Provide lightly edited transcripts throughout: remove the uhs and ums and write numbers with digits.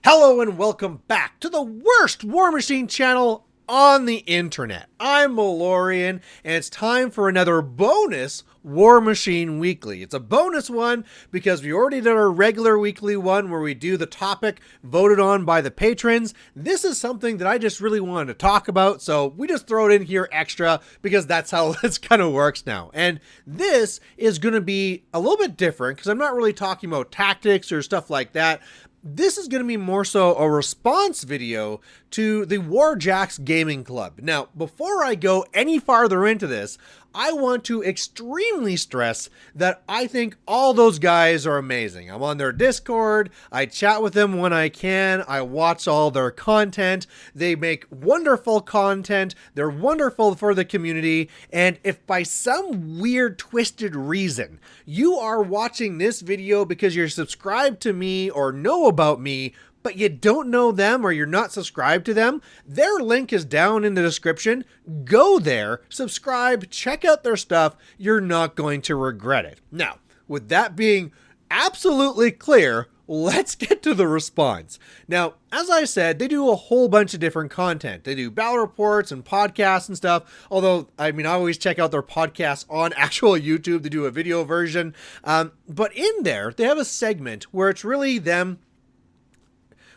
Hello and welcome back to the worst War Machine channel on the internet. I'm Malorian, and it's time for another bonus War Machine Weekly. It's a bonus one because we already did our regular weekly one where we do the topic voted on by the patrons. This is something that I just really wanted to talk about, so we just throw it in here extra because that's how this kind of works now. And this is going to be a little bit different because I'm not really talking about tactics or stuff like that. This is going to be more so a response video to the Warjax Gaming Club. Now, before I go any farther into this, I want to extremely stress that I think all those guys are amazing. I'm on their Discord, I chat with them when I can, I watch all their content, they make wonderful content, they're wonderful for the community, and if by some weird twisted reason you are watching this video because you're subscribed to me or know about me, but you don't know them or you're not subscribed to them, their link is down in the description. Go there, subscribe, check out their stuff. You're not going to regret it. Now, with that being absolutely clear, let's get to the response. Now, as I said, they do a whole bunch of different content. They do battle reports and podcasts and stuff. Although, I always check out their podcasts on actual YouTube. They do a video version. But in there, they have a segment where it's really them.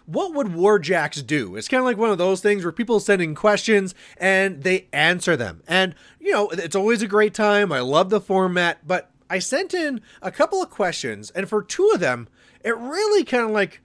What would Warjax do? It's kind of like one of those things where people send in questions and they answer them. And, you know, it's always a great time. I love the format, but I sent in a couple of questions, and for two of them, it really kind of like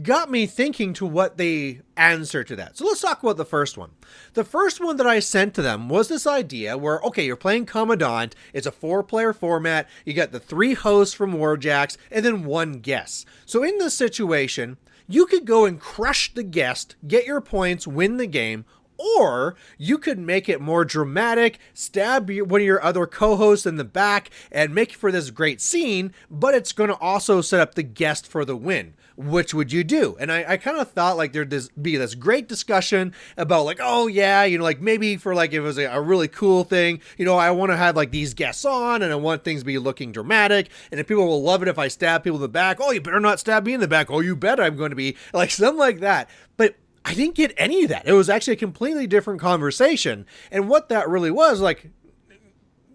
got me thinking to what they answer to that. So let's talk about the first one. The first one that I sent to them was this idea where, okay, you're playing Commandant, it's a 4-player format, you got the 3 hosts from Warjax, and then 1 guest. So in this situation, you could go and crush the guest, get your points, win the game, or you could make it more dramatic, stab one of your other co-hosts in the back, and make it for this great scene, but it's going to also set up the guest for the win. Which would you do? And I kind of thought like there'd be this great discussion about like, oh yeah, you know, like maybe for like, if it was a really cool thing, you know, I want to have like these guests on and I want things to be looking dramatic. And if people will love it if I stab people in the back, oh, you better not stab me in the back. Oh, you bet I'm going to be like something like that. But I didn't get any of that. It was actually a completely different conversation. And what that really was like,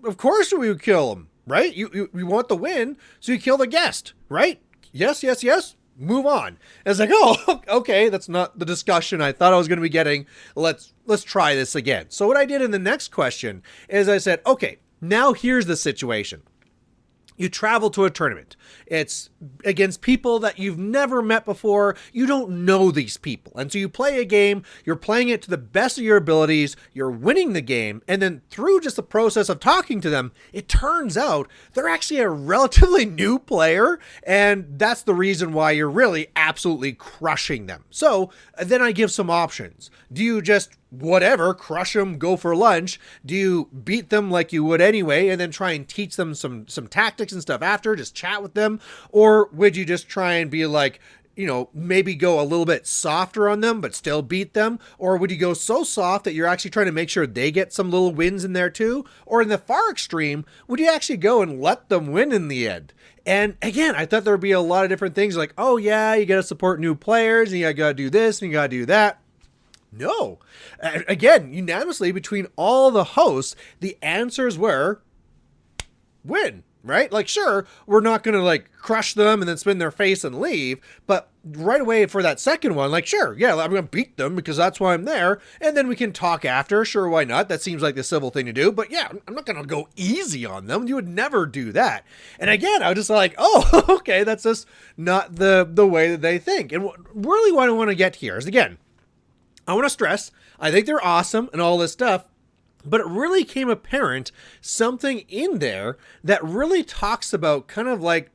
of course we would kill him, right? You want the win, so you kill the guest, right? Yes, yes, yes. Move on. And it's like, oh, okay, that's not the discussion I thought I was going to be getting. Let's try this again. So what I did in the next question is I said, okay, now here's the situation. You travel to a tournament. It's against people that you've never met before. You don't know these people. And so you play a game, you're playing it to the best of your abilities, you're winning the game, and then through just the process of talking to them, it turns out they're actually a relatively new player, and that's the reason why you're really absolutely crushing them. So then I give some options. Do you just whatever, crush them, go for lunch? Do you beat them like you would anyway and then try and teach them some tactics and stuff after, just chat with them? Or would you just try and be like, you know, maybe go a little bit softer on them but still beat them? Or would you go so soft that you're actually trying to make sure they get some little wins in there too? Or in the far extreme, would you actually go and let them win in the end? And again, I thought there would be a lot of different things like, oh yeah, you got to support new players and you got to do this and you got to do that. No. Again, unanimously between all the hosts, the answers were win, right? Like, sure, we're not going to like crush them and then spin their face and leave, but right away for that second one, like, sure, yeah, I'm going to beat them because that's why I'm there. And then we can talk after. Sure, why not? That seems like the civil thing to do, but yeah, I'm not going to go easy on them. You would never do that. And again, I was just like, oh, okay, that's just not the way that they think. And really what I want to get here is, again, I want to stress, I think they're awesome and all this stuff, but it really came apparent something in there that really talks about kind of like,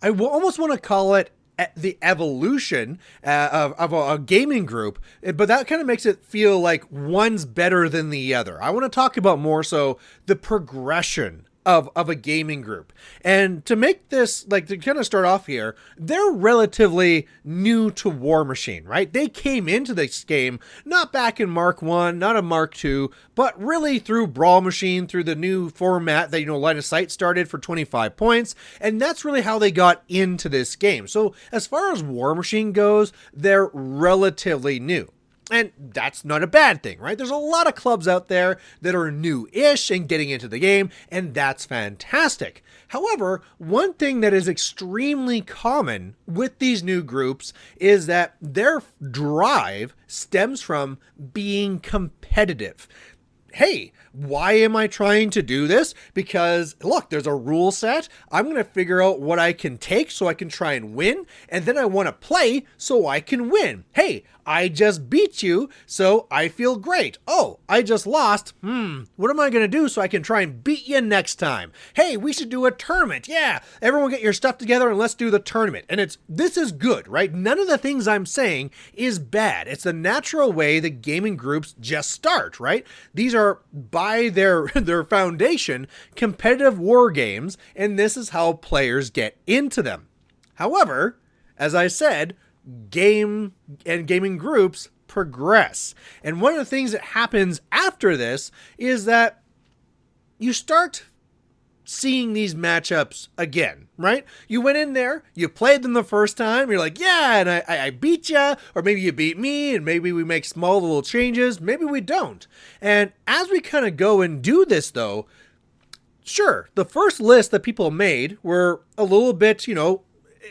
I almost want to call it the evolution of a gaming group, but that kind of makes it feel like one's better than the other. I want to talk about more so the progression of a gaming group. And to make this, like, to kind of start off here, they're relatively new to War Machine, right? They came into this game not back in Mark 1, not in Mark 2, but really through Brawl Machine, through the new format that, you know, Line of Sight started for 25 points, and that's really how they got into this game. So as far as War Machine goes, they're relatively new. And that's not a bad thing, right? There's a lot of clubs out there that are new-ish and getting into the game, and that's fantastic. However, one thing that is extremely common with these new groups is that their drive stems from being competitive. Hey, why am I trying to do this? Because, look, there's a rule set. I'm going to figure out what I can take so I can try and win. And then I want to play so I can win. Hey, I just beat you, so I feel great. Oh, I just lost. What am I going to do so I can try and beat you next time? Hey, we should do a tournament. Yeah, everyone get your stuff together and let's do the tournament. And this is good, right? None of the things I'm saying is bad. It's the natural way that gaming groups just start, right? These are, by their foundation, competitive war games, and this is how players get into them. However, as I said, game and gaming groups progress. And one of the things that happens after this is that you start seeing these matchups again, right? You went in there, you played them the first time, you're like, yeah, and I beat you, or maybe you beat me, and maybe we make small little changes, maybe we don't. And as we kind of go and do this though, sure, the first list that people made were a little bit, you know,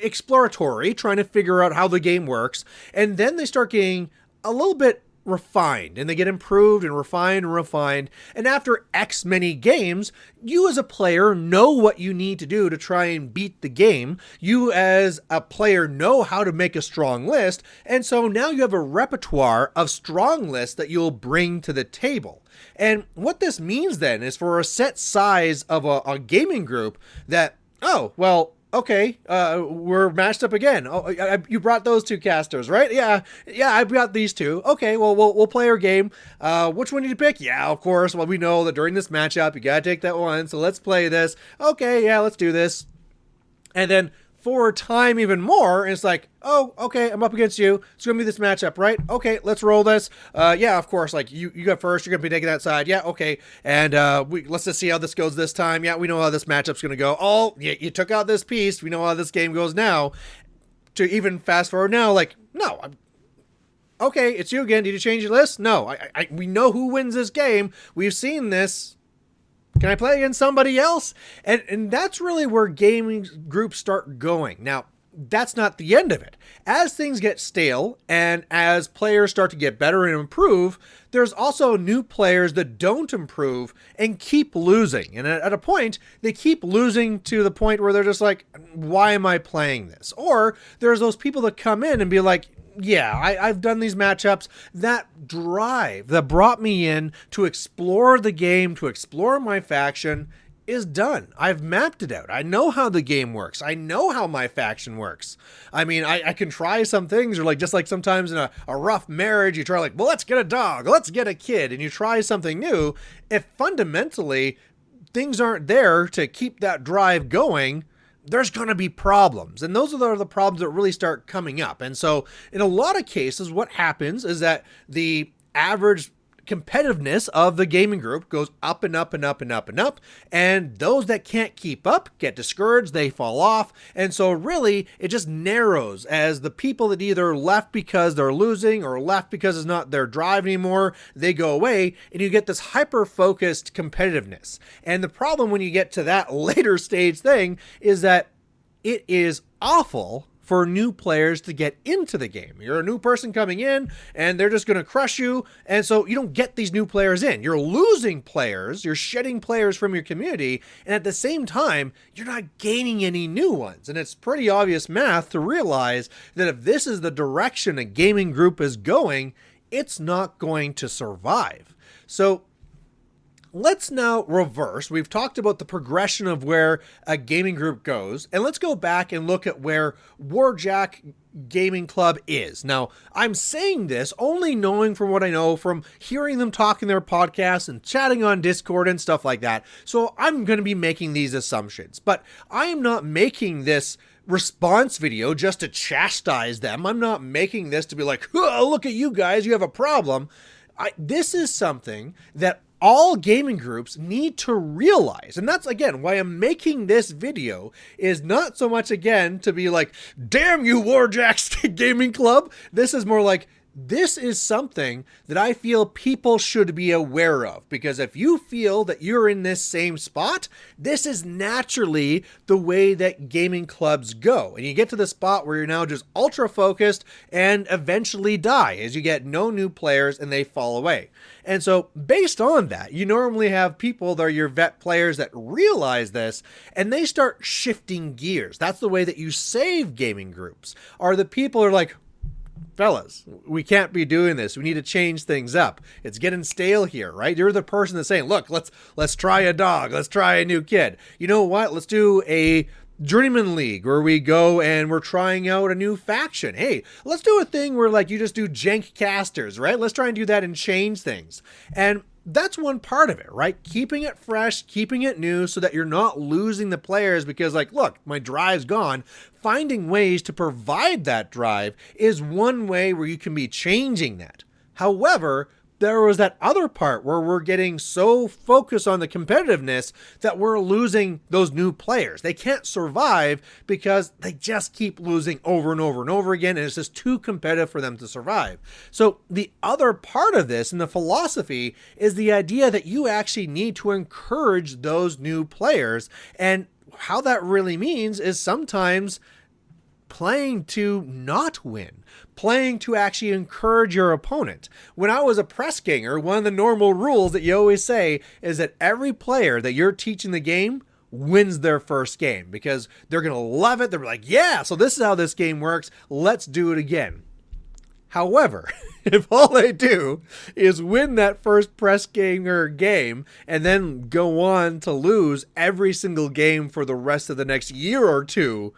exploratory, trying to figure out how the game works, and then they start getting a little bit refined, and they get improved and refined and refined, and after X many games, you as a player know what you need to do to try and beat the game. You as a player know how to make a strong list, and so now you have a repertoire of strong lists that you'll bring to the table. And what this means then is for a set size of a gaming group that, oh, well, okay, we're matched up again. Oh, you brought those two casters, right? Yeah, I brought these two. Okay, well, we'll play our game. Which one did you pick? Yeah, of course. Well, we know that during this matchup, you gotta take that one, so let's play this. Okay, yeah, let's do this. And then for time even more, and it's like, oh, okay, I'm up against you. It's gonna be this matchup, right? Okay, let's roll this. Yeah, of course, like you go first, you're gonna be taking that side. Yeah, okay. And let's just see how this goes this time. Yeah, we know how this matchup's gonna go. Oh, you took out this piece. We know how this game goes now. To even fast forward now, like, no, okay, it's you again. Did you change your list? No, we know who wins this game. We've seen this. Can I play against somebody else? And that's really where gaming groups start going. Now, that's not the end of it. As things get stale and as players start to get better and improve, there's also new players that don't improve and keep losing. And at a point, they keep losing to the point where they're just like, why am I playing this? Or there's those people that come in and be like, yeah, I've done these matchups. That drive that brought me in to explore the game, to explore my faction, is done. I've mapped it out. I know how the game works. I know how my faction works. I mean, I can try some things, or like just like sometimes in a rough marriage, you try like, well, let's get a dog, let's get a kid, and you try something new. If fundamentally things aren't there to keep that drive going, there's going to be problems. And those are the problems that really start coming up. And so in a lot of cases, what happens is that the average competitiveness of the gaming group goes up and up and up and up and up. And those that can't keep up get discouraged, they fall off. And so really it just narrows as the people that either left because they're losing or left because it's not their drive anymore, they go away, and you get this hyper-focused competitiveness. And the problem when you get to that later stage thing is that it is awful for new players to get into the game. You're a new person coming in and they're just going to crush you. And so you don't get these new players in. You're losing players. You're shedding players from your community. And at the same time, you're not gaining any new ones. And it's pretty obvious math to realize that if this is the direction a gaming group is going, it's not going to survive. So let's now reverse. We've talked about the progression of where a gaming group goes, and let's go back and look at where Warjax Gaming Club is. Now, I'm saying this only knowing from what I know from hearing them talk in their podcasts and chatting on Discord and stuff like that. So I'm going to be making these assumptions, but I am not making this response video just to chastise them. I'm not making this to be like, oh, look at you guys, you have a problem. This is something that all gaming groups need to realize. And that's, again, why I'm making this video, is not so much, again, to be like, damn you, Warjax Gaming Club. This is more like, this is something that I feel people should be aware of, because if you feel that you're in this same spot, this is naturally the way that gaming clubs go. And you get to the spot where you're now just ultra focused and eventually die as you get no new players and they fall away. And so based on that, you normally have people that are your vet players that realize this and they start shifting gears. That's the way that you save gaming groups, are the people are like, fellas, we can't be doing this. We need to change things up. It's getting stale here, right? You're the person that's saying, look, let's try a dog. Let's try a new kid. You know what? Let's do a Journeyman League where we go and we're trying out a new faction. Hey, let's do a thing where like you just do jank casters, right? Let's try and do that and change things. And that's one part of it, right? Keeping it fresh, keeping it new so that you're not losing the players because like, look, my drive's gone. Finding ways to provide that drive is one way where you can be changing that. However, there was that other part where we're getting so focused on the competitiveness that we're losing those new players. They can't survive because they just keep losing over and over and over again, and it's just too competitive for them to survive. So the other part of this and the philosophy is the idea that you actually need to encourage those new players, and how that really means is sometimes playing to not win, playing to actually encourage your opponent. When I was a press ganger, one of the normal rules that you always say is that every player that you're teaching the game wins their first game because they're going to love it. They're like, yeah, so this is how this game works. Let's do it again. However, if all they do is win that first press ganger game and then go on to lose every single game for the rest of the next year or two,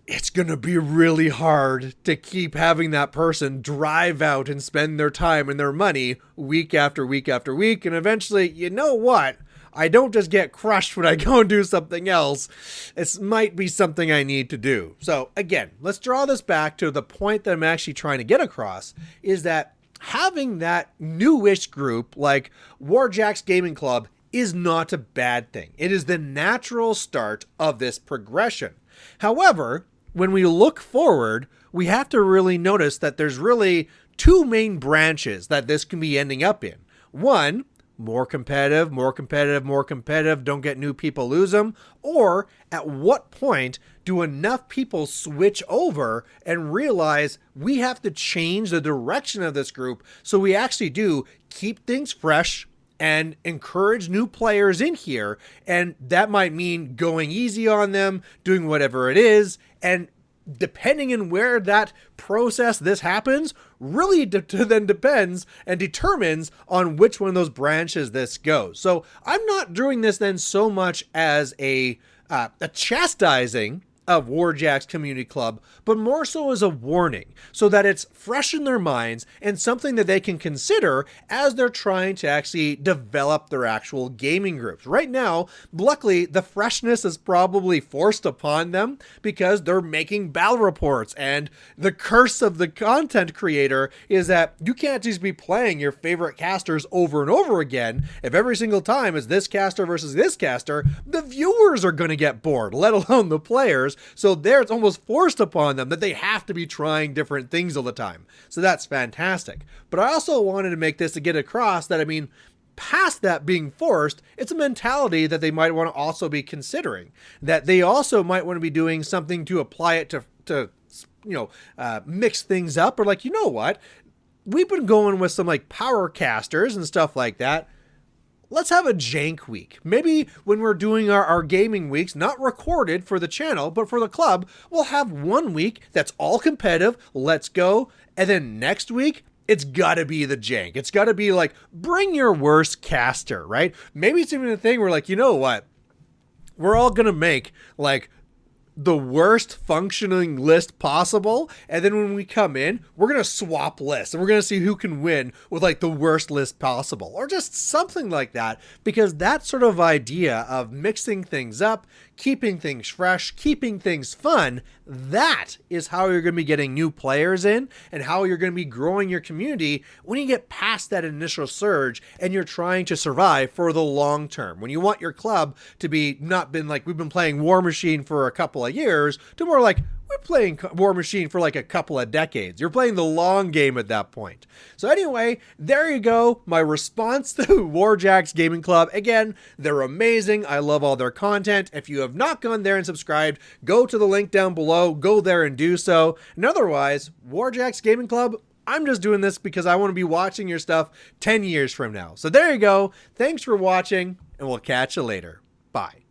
it's going to be really hard to keep having that person drive out and spend their time and their money week after week after week. And eventually, you know what? I don't just get crushed when I go and do something else. It might be something I need to do. So again, let's draw this back to the point that I'm actually trying to get across, is that having that newish group like Warjax Gaming Club is not a bad thing. It is the natural start of this progression. However, when we look forward, we have to really notice that there's really two main branches that this can be ending up in. One, more competitive, more competitive, more competitive, don't get new people, lose them. Or at what point do enough people switch over and realize we have to change the direction of this group so we actually do keep things fresh and encourage new players in here. And that might mean going easy on them, doing whatever it is. And depending on where that process this happens, really then depends and determines on which one of those branches this goes. So I'm not doing this then so much as a chastising of Warjax Community Club, but more so as a warning so that it's fresh in their minds and something that they can consider as they're trying to actually develop their actual gaming groups. Right now, luckily, the freshness is probably forced upon them because they're making battle reports, and the curse of the content creator is that you can't just be playing your favorite casters over and over again. If every single time is this caster versus this caster, the viewers are going to get bored, let alone the players. So there, it's almost forced upon them that they have to be trying different things all the time. So that's fantastic. But I also wanted to make this to get across that, I mean, past that being forced, it's a mentality that they might want to also be considering. That they also might want to be doing something to apply it to mix things up. Or like, you know what? We've been going with some like power casters and stuff like that. Let's have a jank week. Maybe when we're doing our gaming weeks, not recorded for the channel, but for the club, we'll have one week that's all competitive. Let's go. And then next week, it's gotta be the jank. It's gotta be like, bring your worst caster, right? Maybe it's even a thing where like, you know what? We're all gonna make like the worst functioning list possible, and then when we come in, we're gonna swap lists and we're gonna see who can win with like the worst list possible, or just something like that, because that sort of idea of mixing things up, keeping things fresh, keeping things fun, that is how you're going to be getting new players in and how you're going to be growing your community when you get past that initial surge and you're trying to survive for the long term. When you want your club to be not been like, we've been playing War Machine for a couple of years, to more like, we're playing War Machine for like a couple of decades. You're playing the long game at that point. So anyway, there you go. My response to Warjax Gaming Club. Again, they're amazing. I love all their content. If you have not gone there and subscribed, go to the link down below. Go there and do so. And otherwise, Warjax Gaming Club, I'm just doing this because I want to be watching your stuff 10 years from now. So there you go. Thanks for watching, and we'll catch you later. Bye.